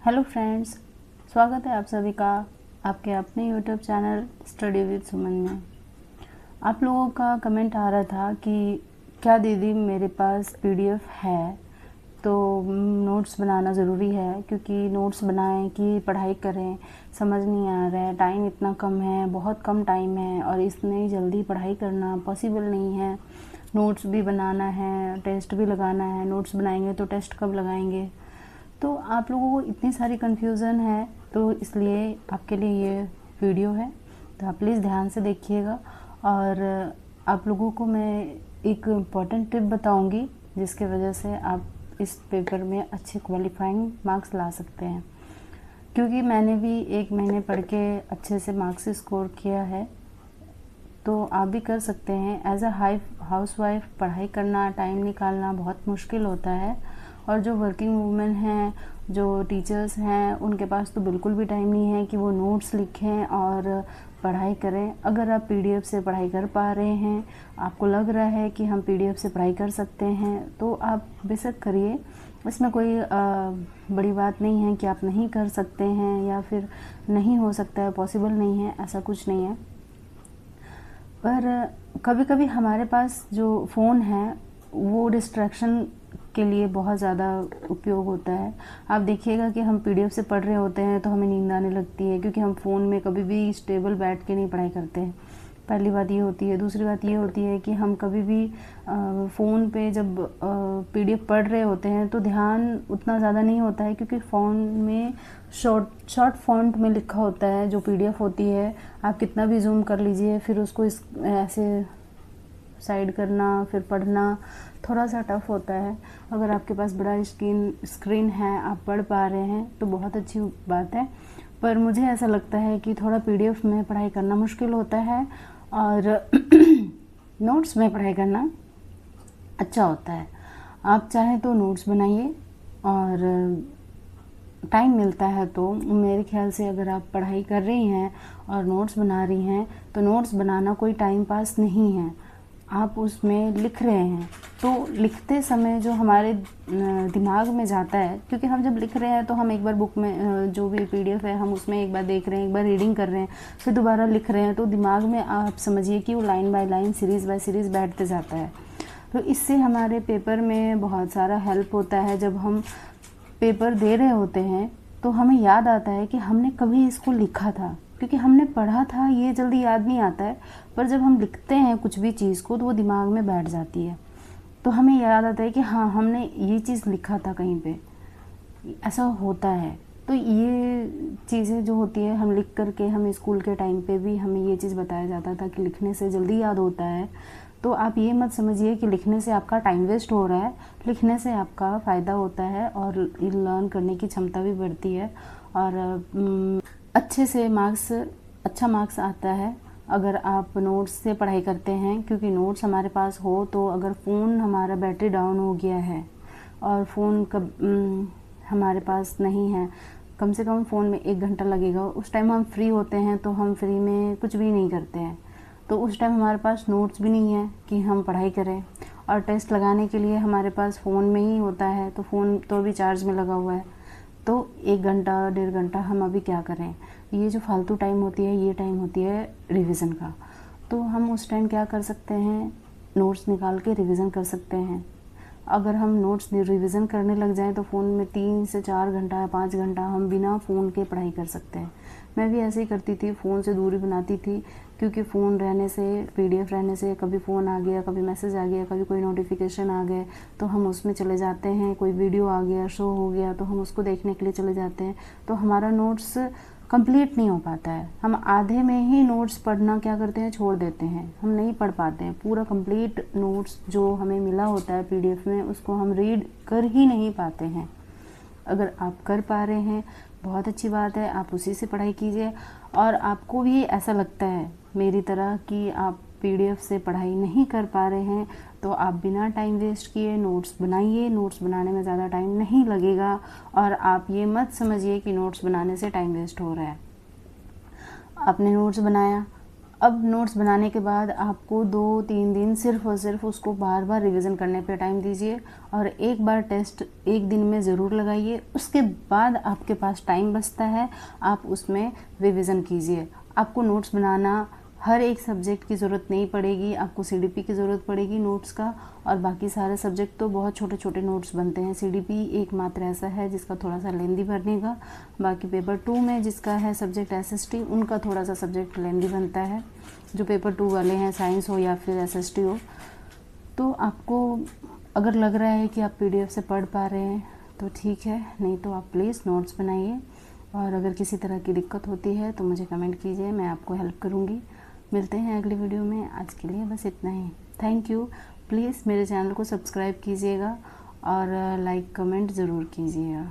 Hello friends, स्वागत है आप सभी का आपके अपने यूट्यूब चैनल स्टडी विद सुमन में। आप लोगों का कमेंट आ रहा था कि क्या दीदी मेरे पास पीडीएफ है तो नोट्स बनाना ज़रूरी है, क्योंकि नोट्स बनाएं कि पढ़ाई करें समझ नहीं आ रहा है। टाइम इतना कम है, बहुत कम टाइम है और इतनी जल्दी पढ़ाई करना पॉसिबल नहीं है। नोट्स भी बनाना है, टेस्ट भी लगाना है। नोट्स बनाएंगे तो टेस्ट कब लगाएंगे? तो आप लोगों को इतनी सारी कन्फ्यूज़न है, तो इसलिए आपके लिए ये वीडियो है। तो आप प्लीज़ ध्यान से देखिएगा और आप लोगों को मैं एक इम्पॉर्टेंट टिप बताऊंगी जिसके वजह से आप इस पेपर में अच्छे क्वालिफाइंग मार्क्स ला सकते हैं। क्योंकि मैंने भी 1 महीने पढ़ के अच्छे से मार्क्स स्कोर किया है, तो आप भी कर सकते हैं। एज अ हाउस वाइफ पढ़ाई करना, टाइम निकालना बहुत मुश्किल होता है और जो वर्किंग वूमेन हैं, जो टीचर्स हैं, उनके पास तो बिल्कुल भी टाइम नहीं है कि वो नोट्स लिखें और पढ़ाई करें। अगर आप पीडीएफ से पढ़ाई कर पा रहे हैं, आपको लग रहा है कि हम पीडीएफ से पढ़ाई कर सकते हैं, तो आप बेशक करिए। इसमें कोई बड़ी बात नहीं है कि आप नहीं कर सकते हैं या फिर नहीं हो सकता है, पॉसिबल नहीं है, ऐसा कुछ नहीं है। पर कभी कभी हमारे पास जो फ़ोन है वो डिस्ट्रैक्शन के लिए बहुत ज़्यादा उपयोग होता है। आप देखिएगा कि हम पीडीएफ से पढ़ रहे होते हैं तो हमें नींद आने लगती है, क्योंकि हम फ़ोन में कभी भी स्टेबल बैठ के नहीं पढ़ाई करते हैं। पहली बात ये होती है। दूसरी बात ये होती है कि हम कभी भी फ़ोन पे जब पीडीएफ पढ़ रहे होते हैं तो ध्यान उतना ज़्यादा नहीं होता है, क्योंकि फ़ोन में शॉर्ट फॉन्ट में लिखा होता है। जो पीडीएफ होती है, आप कितना भी जूम कर लीजिए, फिर उसको ऐसे साइड करना फिर पढ़ना थोड़ा सा टफ होता है। अगर आपके पास बड़ा स्क्रीन है, आप पढ़ पा रहे हैं तो बहुत अच्छी बात है। पर मुझे ऐसा लगता है कि थोड़ा पीडीएफ में पढ़ाई करना मुश्किल होता है और नोट्स में पढ़ाई करना अच्छा होता है। आप चाहें तो नोट्स बनाइए और टाइम मिलता है तो मेरे ख्याल से अगर आप पढ़ाई कर रही हैं और नोट्स बना रही हैं तो नोट्स बनाना कोई टाइम पास नहीं है। आप उसमें लिख रहे हैं तो लिखते समय जो हमारे दिमाग में जाता है, क्योंकि हम जब लिख रहे हैं तो हम एक बार बुक में जो भी पीडीएफ है हम उसमें एक बार देख रहे हैं, एक बार रीडिंग कर रहे हैं, फिर दोबारा लिख रहे हैं, तो दिमाग में आप समझिए कि वो line by line, series by series बैठते जाता है। तो इससे हमारे पेपर में बहुत सारा हेल्प होता है। जब हम पेपर दे रहे होते हैं तो हमें याद आता है कि हमने कभी इसको लिखा था, क्योंकि हमने पढ़ा था, ये जल्दी याद नहीं आता है। पर जब हम लिखते हैं कुछ भी चीज़ को तो वो दिमाग में बैठ जाती है, तो हमें याद आता है कि हाँ, हमने ये चीज़ लिखा था कहीं पे, ऐसा होता है। तो ये चीज़ें जो होती है, हम लिख करके, हमें स्कूल के टाइम पे भी हमें ये चीज़ बताया जाता था कि लिखने से जल्दी याद होता है। तो आप ये मत समझिए कि लिखने से आपका टाइम वेस्ट हो रहा है। लिखने से आपका फ़ायदा होता है और लर्न करने की क्षमता भी बढ़ती है और अच्छे से अच्छा मार्क्स आता है अगर आप नोट्स से पढ़ाई करते हैं। क्योंकि नोट्स हमारे पास हो तो अगर फ़ोन हमारा बैटरी डाउन हो गया है और फ़ोन हमारे पास नहीं है, कम से कम फ़ोन में 1 घंटा लगेगा, उस टाइम हम फ्री होते हैं तो हम फ्री में कुछ भी नहीं करते हैं, तो उस टाइम हमारे पास नोट्स भी नहीं है कि हम पढ़ाई करें। और टेस्ट लगाने के लिए हमारे पास फ़ोन में ही होता है, तो फ़ोन तो अभी चार्ज में लगा हुआ है, तो 1 घंटा 1.5 घंटा हम अभी क्या करें। ये जो फालतू टाइम होती है, ये टाइम होती है रिवीजन का। तो हम उस टाइम क्या कर सकते हैं, नोट्स निकाल के रिवीजन कर सकते हैं। अगर हम नोट्स रिवीजन करने लग जाएं तो फ़ोन में 3 से 4 घंटा या 5 घंटा हम बिना फ़ोन के पढ़ाई कर सकते हैं। मैं भी ऐसे ही करती थी, फ़ोन से दूरी बनाती थी, क्योंकि फ़ोन रहने से, पीडीएफ रहने से कभी फ़ोन आ गया, कभी मैसेज आ गया, कभी कोई नोटिफिकेशन आ गए तो हम उसमें चले जाते हैं। कोई वीडियो आ गया, शो हो गया तो हम उसको देखने के लिए चले जाते हैं, तो हमारा नोट्स कंप्लीट नहीं हो पाता है। हम आधे में ही नोट्स पढ़ना क्या करते हैं, छोड़ देते हैं, हम नहीं पढ़ पाते हैं। पूरा कंप्लीट नोट्स जो हमें मिला होता है पीडीएफ में, उसको हम रीड कर ही नहीं पाते हैं। अगर आप कर पा रहे हैं बहुत अच्छी बात है, आप उसी से पढ़ाई कीजिए। और आपको भी ऐसा लगता है मेरी तरह कि आप पीडीएफ से पढ़ाई नहीं कर पा रहे हैं, तो आप बिना टाइम वेस्ट किए नोट्स बनाइए। नोट्स बनाने में ज़्यादा टाइम नहीं लगेगा और आप ये मत समझिए कि नोट्स बनाने से टाइम वेस्ट हो रहा है। आपने नोट्स बनाया, अब नोट्स बनाने के बाद आपको 2-3 दिन सिर्फ और सिर्फ उसको बार बार रिवीजन करने पे टाइम दीजिए और एक बार टेस्ट एक दिन में ज़रूर लगाइए। उसके बाद आपके पास टाइम बचता है, आप उसमें रिवीजन कीजिए। आपको नोट्स बनाना हर एक सब्जेक्ट की ज़रूरत नहीं पड़ेगी, आपको सीडीपी की ज़रूरत पड़ेगी नोट्स का, और बाकी सारे सब्जेक्ट तो बहुत छोटे छोटे नोट्स बनते हैं। सीडीपी एकमात्र ऐसा है जिसका थोड़ा सा लेंदी भरने का, बाकी पेपर 2 में जिसका है सब्जेक्ट एसएसटी, उनका थोड़ा सा सब्जेक्ट लेंदी बनता है। जो पेपर 2 वाले हैं, साइंस हो या फिर एसएसटी हो, तो आपको अगर लग रहा है कि आप पीडीएफ से पढ़ पा रहे हैं तो ठीक है, नहीं तो आप प्लीज़ नोट्स बनाइए। और अगर किसी तरह की दिक्कत होती है तो मुझे कमेंट कीजिए, मैं आपको हेल्प करूँगी। मिलते हैं अगली वीडियो में, आज के लिए बस इतना ही। Thank you. प्लीज़ मेरे चैनल को सब्सक्राइब कीजिएगा और लाइक कमेंट ज़रूर कीजिएगा।